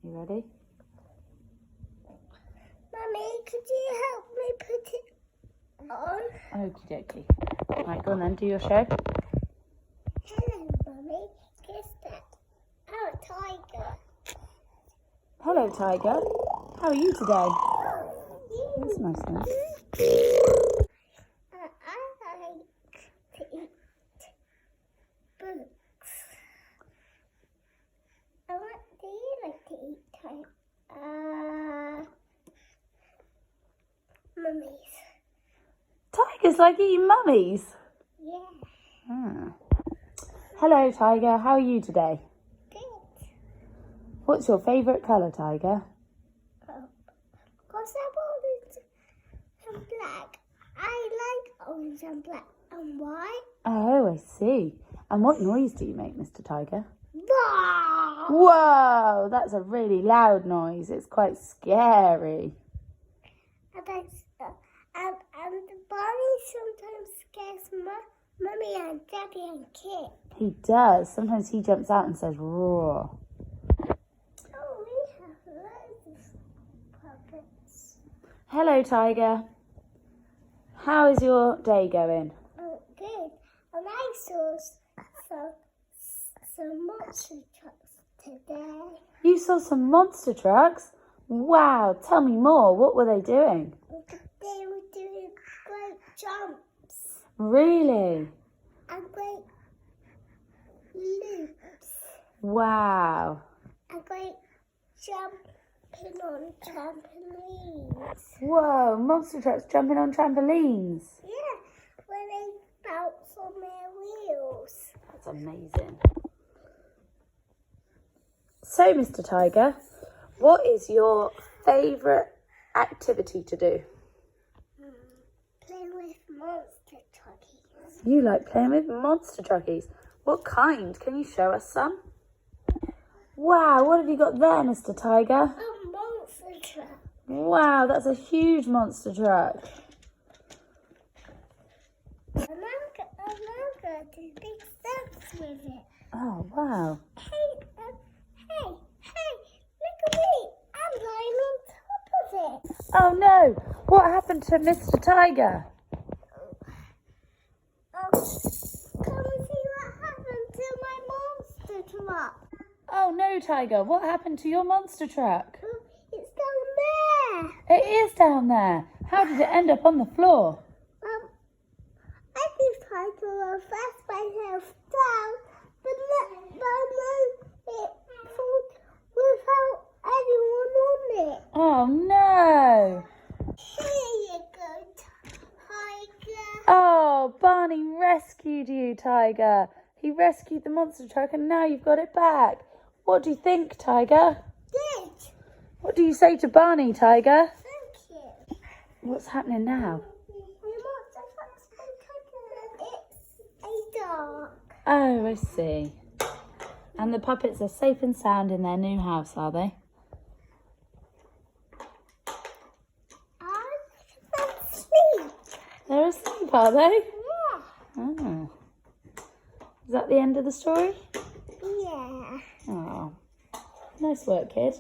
You ready? Mummy, could you help me put it on? Okie dokie. Right, go on then, do your show. Hello, Mummy. Guess that. Oh, tiger. Hello, Tiger. How are you today? That's nice, isn't it? I like to eat books. What do you like to eat, mummies. Tigers like eating mummies? Yeah. Ah. Hello, Tiger. How are you today? Good. What's your favourite colour, Tiger? Because I'm orange and black. I like orange and black. And why? Oh, I see. And what noise do you make, Mr. Tiger? Bah! Whoa, that's a really loud noise. It's quite scary. And Barney sometimes scares Mummy and Daddy and Kit. He does. Sometimes he jumps out and says, roar. Oh, we have loads of puppets. Hello, Tiger. How is your day going? Oh, good. And I saw some monster trucks today. You saw some monster trucks? Wow, tell me more. What were they doing? They were doing great jumps Really? and great loops Wow. and great jumping on trampolines. Whoa, monster trucks jumping on trampolines. Yeah, where they bounce on their wheels. That's amazing. So, Mr. Tiger, what is your favourite activity to do? Play with monster truckies. You like playing with monster truckies. What kind? Can you show us some? Wow, what have you got there, Mr. Tiger? A monster truck. Wow, that's a huge monster truck. And I'm going to do big steps with it. Oh, wow. Hey, look at me. I'm lying on top of it. Oh, no. What happened to Mr. Tiger? Come and see what happened to my monster truck. Oh, no, Tiger. What happened to your monster truck? It's down there. It is down there. How did it end up on the floor? I just tried to reverse myself down, but no, it fell without anyone on it. Oh, no. Here you go, Tiger. Oh, Barney rescued you, Tiger. He rescued the monster truck and now you've got it back. What do you think, Tiger? Good. What do you say to Barney, Tiger? Thank you. What's happening now? The monster truck's been taken. It's a dog. Oh, I see. And the puppets are safe and sound in their new house, are they? I'm asleep. They're asleep, are they? Yeah. Oh. Is that the end of the story? Yeah. Oh. Nice work, kid.